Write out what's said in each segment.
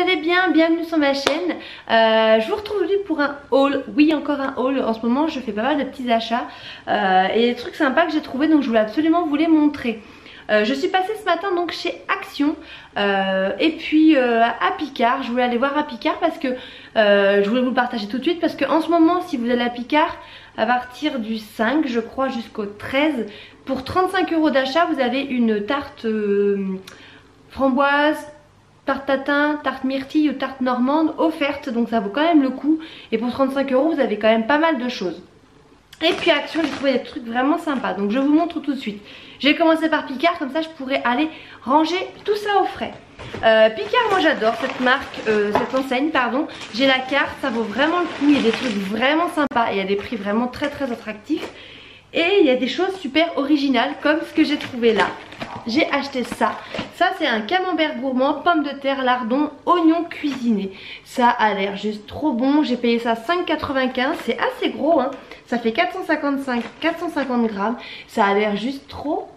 allez bien, bienvenue sur ma chaîne. Je vous retrouve aujourd'hui pour un haul. Oui, encore un haul. En ce moment je fais pas mal de petits achats et des trucs sympas que j'ai trouvé, donc je voulais absolument vous les montrer. Je suis passée ce matin donc chez Action et puis à Picard. Je voulais aller voir à Picard parce que je voulais vous le partager tout de suite, parce que en ce moment si vous allez à Picard à partir du 5 je crois jusqu'au 13, pour 35 € d'achat vous avez une tarte framboise, tarte tatin, tarte myrtille ou tarte normande offerte, donc ça vaut quand même le coup. Et pour 35 € vous avez quand même pas mal de choses. Et puis à Action j'ai trouvé des trucs vraiment sympas, donc je vous montre tout de suite. J'ai commencé par Picard, comme ça je pourrais aller ranger tout ça au frais. Picard, moi j'adore cette marque, cette enseigne pardon. J'ai la carte, ça vaut vraiment le coup, il y a des trucs vraiment sympas et il y a des prix vraiment très attractifs. Et il y a des choses super originales comme ce que j'ai trouvé là. J'ai acheté ça. Ça c'est un camembert gourmand, pommes de terre, lardons, oignons cuisinés. Ça a l'air juste trop bon. J'ai payé ça 5,95 €. C'est assez gros hein. Ça fait 450 grammes. Ça a l'air juste trop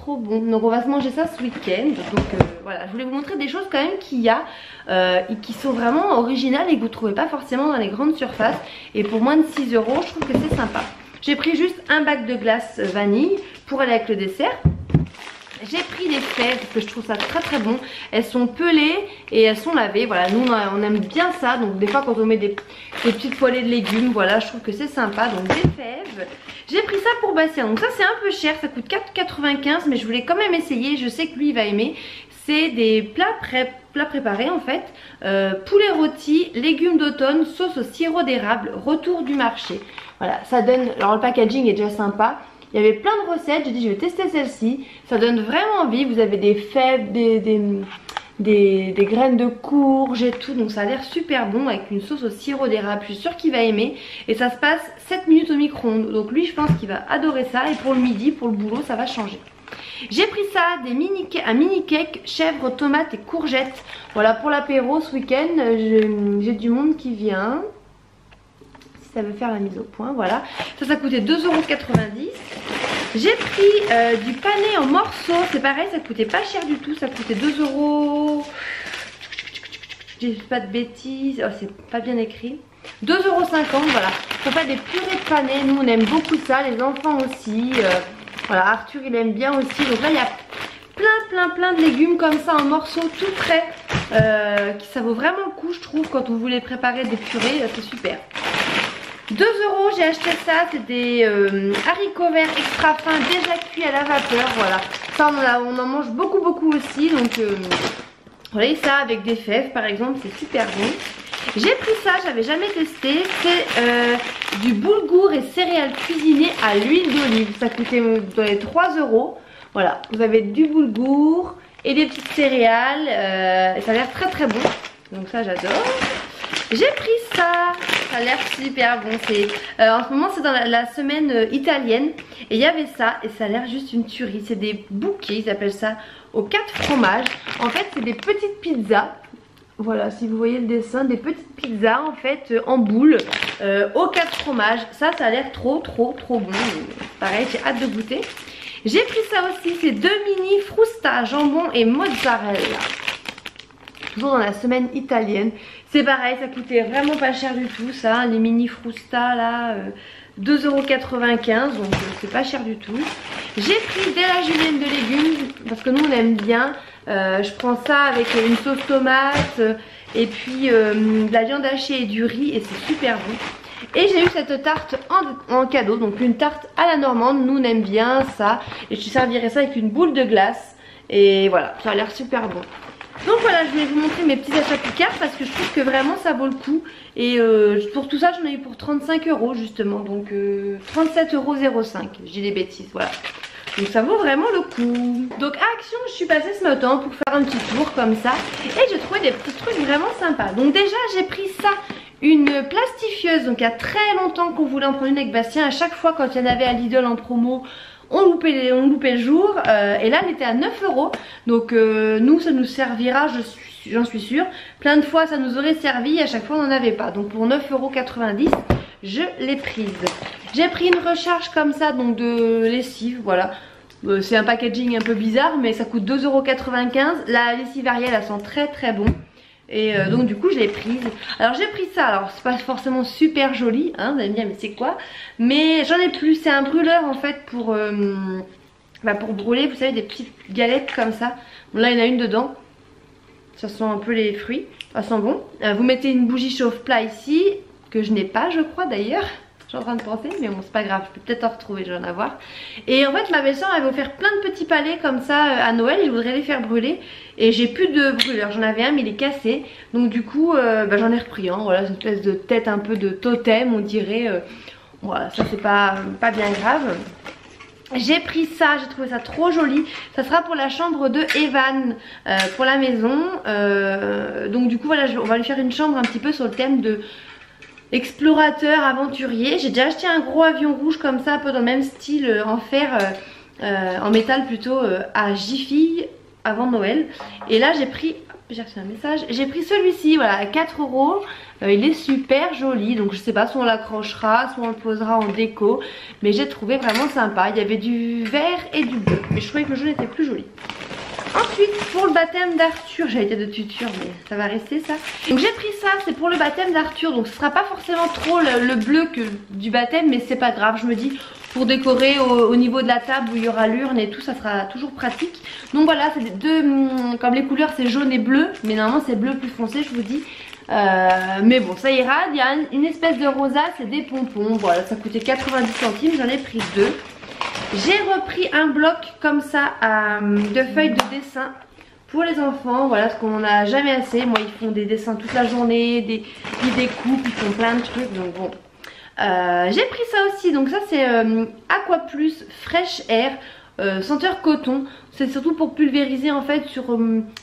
bon. Donc on va se manger ça ce week-end. Donc voilà, je voulais vous montrer des choses quand même qu'il y a et qui sont vraiment originales et que vous ne trouvez pas forcément dans les grandes surfaces. Et pour moins de 6 €, je trouve que c'est sympa. J'ai pris juste un bac de glace vanille pour aller avec le dessert. J'ai pris des fèves parce que je trouve ça très bon. Elles sont pelées et elles sont lavées. Voilà, nous on aime bien ça. Donc des fois quand on met des petites poêlées de légumes, voilà, je trouve que c'est sympa. Donc des fèves. J'ai pris ça pour Bastien. Donc ça c'est un peu cher, ça coûte 4,95 €, mais je voulais quand même essayer. Je sais que lui il va aimer. C'est des plats préparés en fait. Poulet rôti, légumes d'automne, sauce au sirop d'érable, retour du marché. Voilà, ça donne. Alors le packaging est déjà sympa. Il y avait plein de recettes, j'ai dit je vais tester celle-ci. Ça donne vraiment envie. Vous avez des fèves, des graines de courge et tout. Donc ça a l'air super bon avec une sauce au sirop d'érable. Je suis sûre qu'il va aimer. Et ça se passe 7 minutes au micro-ondes. Donc lui je pense qu'il va adorer ça. Et pour le midi, pour le boulot, ça va changer. J'ai pris ça, un mini cake chèvre, tomates et courgettes. Voilà pour l'apéro ce week-end. J'ai du monde qui vient. Ça veut faire la mise au point, voilà. Ça coûtait 2,90 €. J'ai pris du pané en morceaux. C'est pareil, ça coûtait pas cher du tout. Ça coûtait 2 €. Je dis pas de bêtises. Oh, c'est pas bien écrit. 2,50 €, voilà. Pour faire des purées de pané. Nous, on aime beaucoup ça. Les enfants aussi. Voilà, Arthur, il aime bien aussi. Donc là, il y a plein de légumes comme ça en morceaux tout prêts. Ça vaut vraiment le coup, je trouve, quand vous voulez préparer des purées. C'est super. 2 €, j'ai acheté ça, c'est des haricots verts extra fins déjà cuits à la vapeur, voilà. Ça on en mange beaucoup aussi, donc vous voyez ça avec des fèves par exemple, c'est super bon. J'ai pris ça, j'avais jamais testé, c'est du boulgour et céréales cuisinées à l'huile d'olive. Ça coûtait dans les 3 €, voilà. Vous avez du boulgour et des petites céréales, et ça a l'air très bon, donc ça j'adore. J'ai pris ça, ça a l'air super bon. En ce moment c'est dans la semaine italienne et il y avait ça et ça a l'air juste une tuerie. C'est des bouquets, ils appellent ça aux 4 fromages. En fait c'est des petites pizzas. Voilà, si vous voyez le dessin, des petites pizzas en fait en boule aux 4 fromages. Ça a l'air trop bon. Pareil, j'ai hâte de goûter. J'ai pris ça aussi, c'est 2 mini frusta, jambon et mozzarella. Toujours dans la semaine italienne. C'est pareil, ça coûtait vraiment pas cher du tout ça, les mini frusta là, 2,95 €, donc c'est pas cher du tout. J'ai pris de la julienne de légumes parce que nous on aime bien. Je prends ça avec une sauce tomate et puis de la viande hachée et du riz et c'est super bon. Et j'ai eu cette tarte en cadeau, donc une tarte à la normande, nous on aime bien ça. Et je servirai ça avec une boule de glace et voilà, ça a l'air super bon. Donc voilà, je voulais vous montrer mes petits achats Picard parce que je trouve que vraiment ça vaut le coup. Et pour tout ça j'en ai eu pour 35 € justement, donc 37,05 €, je dis des bêtises, voilà. Donc ça vaut vraiment le coup. Donc à Action je suis passée ce matin pour faire un petit tour comme ça. Et j'ai trouvé des petits trucs vraiment sympas. Donc déjà j'ai pris ça, une plastifieuse. Donc il y a très longtemps qu'on voulait en prendre une avec Bastien. À chaque fois quand il y en avait à Lidl en promo, on loupait le jour. Et là elle était à 9 €. Donc nous ça nous servira, j'en suis sûre. Plein de fois ça nous aurait servi, à chaque fois on n'en avait pas. Donc pour 9,90 €, je l'ai prise. J'ai pris une recharge comme ça, donc de lessive, voilà. C'est un packaging un peu bizarre, mais ça coûte 2,95 €. La lessive Ariel, elle sent très bon. Et donc du coup je l'ai prise. Alors j'ai pris ça, alors c'est pas forcément super joli hein, vous allez me dire mais c'est quoi. Mais j'en ai plus, c'est un brûleur en fait pour brûler, vous savez, des petites galettes comme ça. Bon, là il y en a une dedans, ça sent un peu les fruits, ça sent bon. Vous mettez une bougie chauffe-plat ici, que je n'ai pas je crois d'ailleurs. Je suis en train de penser, mais bon c'est pas grave, je peux peut-être en retrouver, je vais en avoir. Et en fait ma belle-sœur avait offert plein de petits palets comme ça à Noël et je voudrais les faire brûler. Et j'ai plus de brûleur, j'en avais un mais il est cassé. Donc du coup j'en ai repris un, voilà, une espèce de tête un peu de totem on dirait. Voilà, ça c'est pas bien grave. J'ai pris ça, j'ai trouvé ça trop joli. Ça sera pour la chambre de Evan, pour la maison. Donc du coup voilà, on va lui faire une chambre un petit peu sur le thème de explorateur, aventurier. J'ai déjà acheté un gros avion rouge comme ça, un peu dans le même style, en fer, en métal plutôt, à Jiffy avant Noël. Et là j'ai pris, j'ai reçu un message, j'ai pris celui-ci, voilà, à 4 €. Il est super joli, donc je sais pas, soit on l'accrochera, soit on le posera en déco. Mais j'ai trouvé vraiment sympa, il y avait du vert et du bleu. Mais je trouvais que le jaune était plus joli. Ensuite pour le baptême d'Arthur, j'avais été de tuture mais ça va rester ça. Donc j'ai pris ça, c'est pour le baptême d'Arthur. Donc ce sera pas forcément trop le bleu que du baptême, mais c'est pas grave. Je me dis pour décorer au niveau de la table où il y aura l'urne et tout, ça sera toujours pratique. Donc voilà, c'est deux, comme les couleurs c'est jaune et bleu, mais normalement c'est bleu plus foncé je vous dis. Mais bon ça ira. Il y a une espèce de rosace et des pompons. Voilà, ça coûtait 90 centimes, j'en ai pris deux. J'ai repris un bloc comme ça de feuilles de dessin pour les enfants, voilà, parce qu'on n'en a jamais assez. Moi ils font des dessins toute la journée, ils découpent, ils font plein de trucs, donc bon. J'ai pris ça aussi, donc ça c'est Aqua Plus Fresh Air, senteur coton. C'est surtout pour pulvériser en fait sur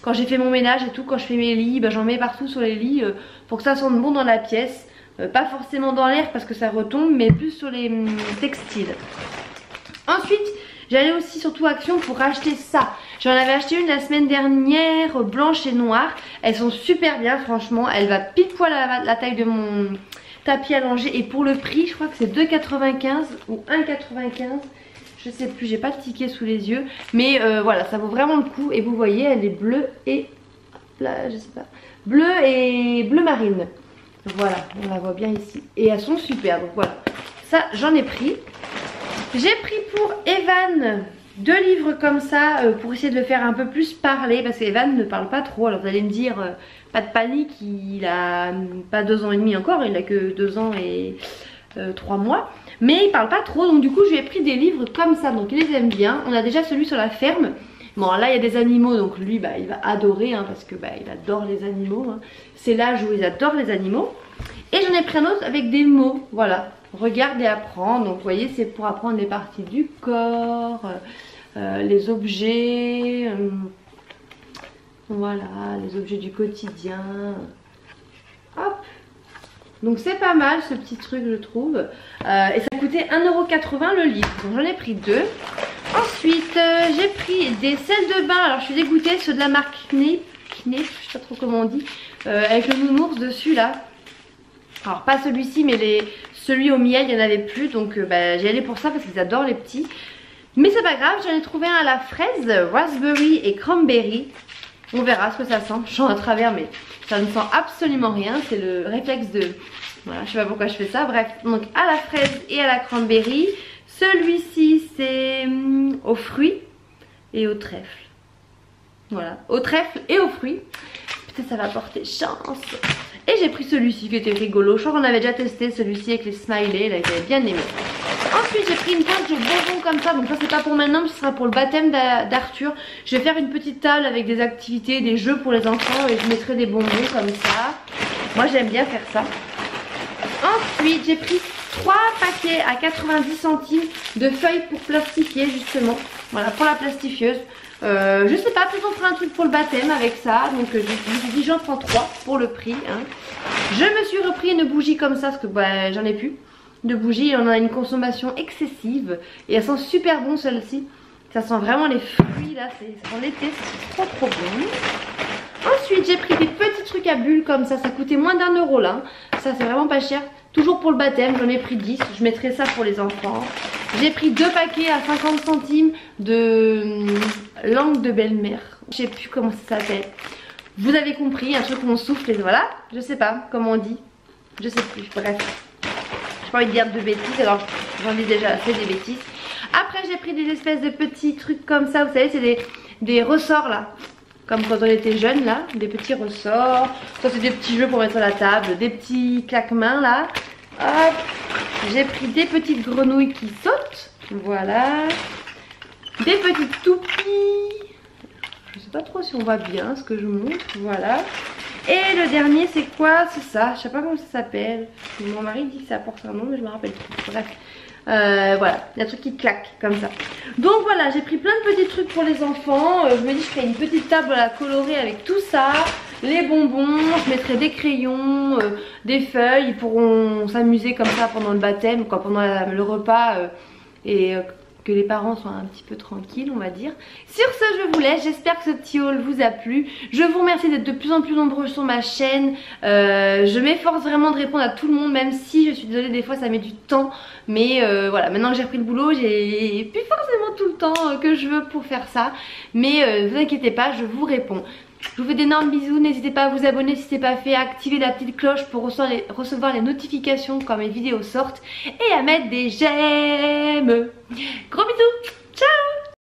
quand j'ai fait mon ménage et tout, quand je fais mes lits, j'en mets partout sur les lits pour que ça sente bon dans la pièce. Pas forcément dans l'air parce que ça retombe, mais plus sur les textiles. Ensuite j'allais aussi surtout Action pour acheter ça. J'en avais acheté une la semaine dernière, blanche et noire. Elles sont super bien franchement. Elle va pile poil à la taille de mon tapis allongé. Et pour le prix je crois que c'est 2,95 ou 1,95. Je sais plus, j'ai pas le ticket sous les yeux. Mais voilà, ça vaut vraiment le coup. Et vous voyez, elle est bleue et... là, je sais pas. Bleu et bleu marine. Voilà, on la voit bien ici. Et elles sont super, donc voilà. Ça, j'en ai pris. J'ai pris pour Evan 2 livres comme ça pour essayer de le faire un peu plus parler. Parce qu'Evan ne parle pas trop. Alors vous allez me dire, pas de panique, il a pas 2 ans et demi encore. Il a que 2 ans et 3 mois. Mais il parle pas trop, donc du coup je lui ai pris des livres comme ça. Donc il les aime bien. On a déjà celui sur la ferme. Bon là il y a des animaux, donc lui il va adorer hein, parce que il adore les animaux hein. C'est l'âge où ils adorent les animaux. Et j'en ai pris un autre avec des mots, voilà. Regarde et apprends, donc vous voyez c'est pour apprendre les parties du corps, les objets, voilà, les objets du quotidien. Hop. Donc c'est pas mal ce petit truc je trouve. Et ça coûtait 1,80 € le livre, donc j'en ai pris 2. Ensuite j'ai pris des sels de bain, alors je suis dégoûtée, ceux de la marque Knif, je sais pas trop comment on dit, avec le nounours dessus là. Alors pas celui-ci mais celui au miel il n'y en avait plus, donc j'y allais pour ça parce qu'ils adorent les petits. Mais c'est pas grave, j'en ai trouvé un à la fraise, raspberry et cranberry. On verra ce que ça sent, je sens à travers mais ça ne sent absolument rien, c'est le réflexe de... Voilà, je sais pas pourquoi je fais ça, bref. Donc à la fraise et à la cranberry. Celui-ci c'est aux fruits et au trèfle. Voilà, au trèfle et aux fruits. Peut-être ça va porter chance. Et j'ai pris celui-ci qui était rigolo. Je crois qu'on avait déjà testé celui-ci avec les smileys, là j'avais bien aimé. Ensuite j'ai pris une table de bonbons comme ça. Donc ça c'est pas pour maintenant, mais ce sera pour le baptême d'Arthur. Je vais faire une petite table avec des activités, des jeux pour les enfants. Et je mettrai des bonbons comme ça. Moi j'aime bien faire ça. Ensuite j'ai pris 3 paquets à 90 centimes de feuilles pour plastifier justement. Voilà, pour la plastifieuse. Je sais pas, peut-être on fera un truc pour le baptême avec ça. Donc je me suis dit j'en prends 3 pour le prix hein. Je me suis repris une bougie comme ça parce que j'en ai plus de bougies. On a une consommation excessive. Et elles sont super bon celles-ci. Ça sent vraiment les fruits là, c'est pour l'été, c'est trop bon. Ensuite j'ai pris des petits trucs à bulles comme ça. Ça coûtait moins d'1 € là. Ça c'est vraiment pas cher. Toujours pour le baptême, j'en ai pris 10. Je mettrai ça pour les enfants. J'ai pris 2 paquets à 50 centimes de langue de belle-mère. Je sais plus comment ça s'appelle. Vous avez compris, un truc où on souffle et voilà. Je sais pas comment on dit. Je sais plus, bref. J'ai pas envie de dire de bêtises, alors j'en dis déjà assez des bêtises. Après j'ai pris des espèces de petits trucs comme ça, vous savez c'est des ressorts là. Comme quand on était jeune là, des petits ressorts. Ça c'est des petits jeux pour mettre sur la table, des petits claque-mains là. Hop, j'ai pris des petites grenouilles qui sautent. Voilà. Des petites toupies. Je sais pas trop si on voit bien ce que je montre. Voilà. Et le dernier c'est quoi? C'est ça, je sais pas comment ça s'appelle. Mon mari dit que ça porte un nom mais je me rappelle plus. Bref. Voilà, il y a un truc qui claque comme ça. Donc voilà, j'ai pris plein de petits trucs pour les enfants. Je me dis je ferai une petite table à colorier avec tout ça. Les bonbons, je mettrai des crayons, des feuilles. Ils pourront s'amuser comme ça pendant le baptême, quoi, pendant le repas et que les parents soient un petit peu tranquilles, on va dire. Sur ce, je vous laisse. J'espère que ce petit haul vous a plu. Je vous remercie d'être de plus en plus nombreux sur ma chaîne. Je m'efforce vraiment de répondre à tout le monde, même si je suis désolée, des fois ça met du temps. Mais voilà, maintenant que j'ai repris le boulot, j'ai plus forcément tout le temps que je veux pour faire ça. Mais vous inquiétez pas, je vous réponds. Je vous fais d'énormes bisous, n'hésitez pas à vous abonner si ce n'est pas fait, à activer la petite cloche pour recevoir les notifications quand mes vidéos sortent et à mettre des j'aime. Gros bisous, ciao.